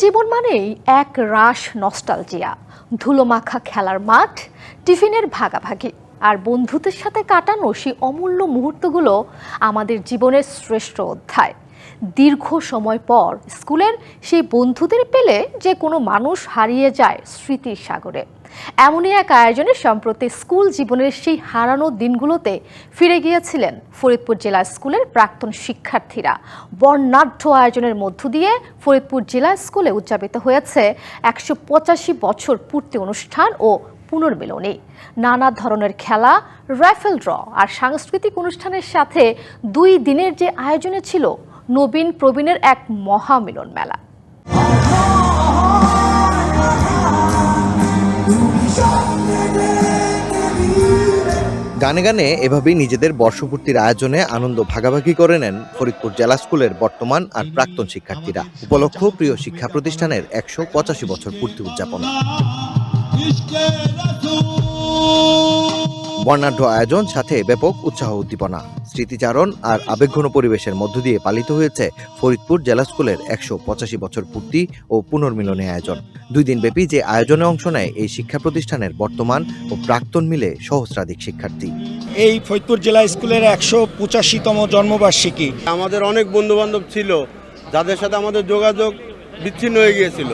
জীবন মানেই এক রাশ নস্টালজিয়া, ধুলোমাখা খেলার মাঠ, টিফিনের ভাগাভাগি আর বন্ধুদের সাথে কাটানো সেই অমূল্য মুহূর্তগুলো আমাদের জীবনের শ্রেষ্ঠ অধ্যায়। দীর্ঘ সময় পর স্কুলের সেই বন্ধুদের পেলে যে কোনো মানুষ হারিয়ে যায় স্মৃতির সাগরে। এমনই এক আয়োজনে সম্প্রতি স্কুল জীবনের সেই হারানো দিনগুলোতে ফিরে গিয়েছিলেন ফরিদপুর জেলা স্কুলের প্রাক্তন শিক্ষার্থীরা। বর্ণাঢ্য আয়োজনের মধ্য দিয়ে ফরিদপুর জেলা স্কুলে উদযাপিত হয়েছে 185 বছর পূর্তি অনুষ্ঠান ও পুনর্মিলনী। নানা ধরনের খেলা, রাইফেল ড্র আর সাংস্কৃতিক অনুষ্ঠানের সাথে 2 দিনের যে আয়োজনে ছিল নবীন প্রবীণের এক মহামিলন মেলা। গানে গানে এভাবেই নিজেদের বর্ষপূর্তির আয়োজনে আনন্দ ভাগাভাগি করে নেন ফরিদপুর জেলা স্কুলের বর্তমান আর প্রাক্তন শিক্ষার্থীরা। উপলক্ষ প্রিয় শিক্ষা প্রতিষ্ঠানের 185 বছর পূর্তি উদযাপন। বর্ণাঢ্য আয়োজন, সাথে ব্যাপক উৎসাহ উদ্দীপনা, স্মৃতিচারণ আর আবেগঘন পরিবেশের মধ্য দিয়ে পালিত হয়েছে ফরিদপুর জেলা স্কুলের 185 বছর পূর্তি ও পুনর্মিলনী আয়োজন। 2 দিনব্যাপী যে আয়োজনে অংশ নেয় এই শিক্ষা প্রতিষ্ঠানের বর্তমান ও প্রাক্তন মিলে সহস্রাধিক শিক্ষার্থী। এই ফরিদপুর জেলা স্কুলের 185তম জন্মবার্ষিকী। আমাদের অনেক বন্ধু বান্ধব ছিল যাদের সাথে আমাদের যোগাযোগ বিচ্ছিন্ন হয়ে গিয়েছিল।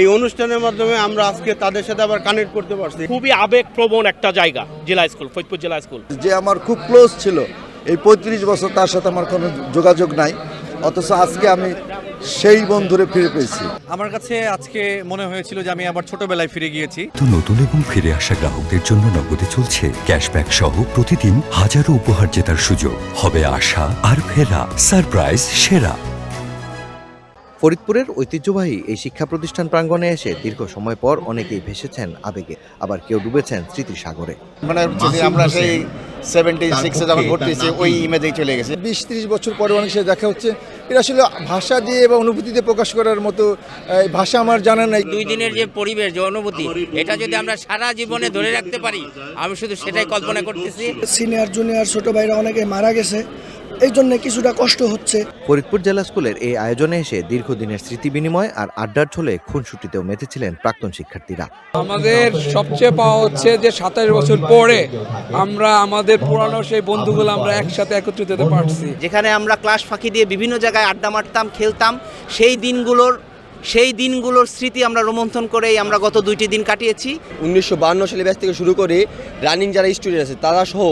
এই অনুষ্ঠানের মাধ্যমে আমরা আজকে তাদের সাথে আবার কানেক্ট করতে পারছি। খুবই আবেগপ্রবণ একটা জায়গা জেলা স্কুল, ফরিদপুর জেলা স্কুল। যে আমার খুব ক্লোজ ছিল, এই 35 বছর তার সাথে আমার কোনো যোগাযোগ নাই, অথচ আজকে আমি সেই বন্ধুরে ফিরে পেয়েছি। আমার কাছে আজকে মনে হয়েছিল যে আমি আবার ছোটবেলায় ফিরে গিয়েছি। তো নতুন এবং ফিরে আসা গ্রাহকদের জন্য নগদে চলছে ক্যাশব্যাক সহ প্রতিদিন হাজারো উপহার জেতার সুযোগ। হবে আশা আর ফেরা, সারপ্রাইজ সেরা। ফরিদপুরের ঐতিহ্যবাহী এই শিক্ষা প্রতিষ্ঠান প্রাঙ্গণে এসে দীর্ঘ সময় পর অনেকেই ভেসেছেন আবেগে, আবার কেউ ডুবেছেন স্মৃতির সাগরে। মানে আমরা সেই 76-এ যখন ভর্তি হয়েছি ওই ইমেজেই চলে গেছে। 20-30 বছর পরে অনেক সাথে দেখা হচ্ছে। এটা আসলে ভাষা দিয়ে বা অনুভূতিতে প্রকাশ করার মতো ভাষা আমার জানা নাই। 2 দিনের যে পরিবেশ, যে অনুভূতি, এটা যদি আমরা সারা জীবনে ধরে রাখতে পারি, আমি শুধু সেটাই কল্পনা করতেছি। সিনিয়র জুনিয়র ছোট ভাইরা অনেকে মারা গেছে, এই জন্য কিছুটা কষ্ট হচ্ছে। ফরিদপুর জেলা স্কুলের এই আয়োজনে এসে দীর্ঘদিনের স্মৃতি বিনিময় আর আড্ডার ছলে খুনসুটিতেও মেতেছিলেন প্রাক্তন শিক্ষার্থীরা। আমাদের সবচেয়ে পাওয়া হচ্ছে যে 27 বছর পরে আমরা আমাদের পুরানো সেই বন্ধুগুলো আমরা একসাথে একত্রিত হতে পারছি। যেখানে আমরা ক্লাস ফাঁকি দিয়ে বিভিন্ন জায়গায় আড্ডা মারতাম, খেলতাম, সেই দিনগুলোর স্মৃতি আমরা রোমন্থন করেই আমরা গত 2টি দিন কাটিয়েছি। 1952 সালে ব্যাচ থেকে শুরু করে রানিং যারা স্টুডেন্ট আছে তারা সহ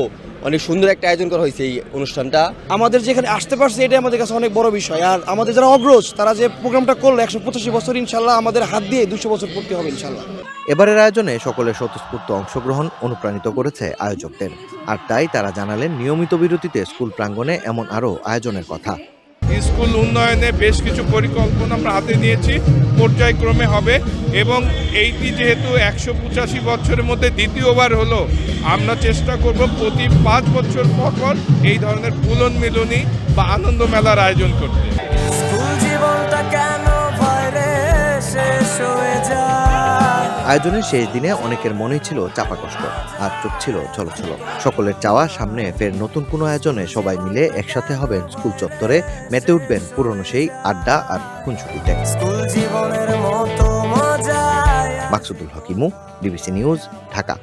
অনেক সুন্দর একটা আয়োজন করা হয়েছে এই অনুষ্ঠানটা। আমাদের যেখানে আসতে পারছে এটাই আমাদের কাছে অনেক বড় বিষয়। আর আমাদের যারা অগ্রজ, তারা যে প্রোগ্রামটা করলো 185 বছর, ইনশাল্লাহ আমাদের হাত দিয়ে 200 বছর পূর্তি হবে ইনশাল্লাহ। এবারের আয়োজনে সকলের স্বতঃস্ফূর্ত অংশগ্রহণ অনুপ্রাণিত করেছে আয়োজকদের, আর তাই তারা জানালেন নিয়মিত বিরতিতে স্কুল প্রাঙ্গণে এমন আরও আয়োজনের কথা। স্কুল উন্নয়নে বেশ কিছু পরিকল্পনা আমরা হাতে নিয়েছি, পর্যায়ক্রমে হবে এবং এইটি যেহেতু 185 বছরের মধ্যে দ্বিতীয়বার হলো, আমরা চেষ্টা করব প্রতি 5 বছর পর এই ধরনের পুনর্মিলনী বা আনন্দ মেলার আয়োজন করতে। আয়োজনের শেষ দিনে অনেকের মনেই ছিল চাপা কষ্ট আর চোখ ছিল ছলছল। সকলের চাওয়া সামনে ফের নতুন কোনো আয়োজনে সবাই মিলে একসাথে হবেন স্কুল চত্বরে, মেতে উঠবেন পুরনো সেই আড্ডা আর খুনসুটিতে। মাকসুদুল হক ইমু, ডিবিসি নিউজ, ঢাকা।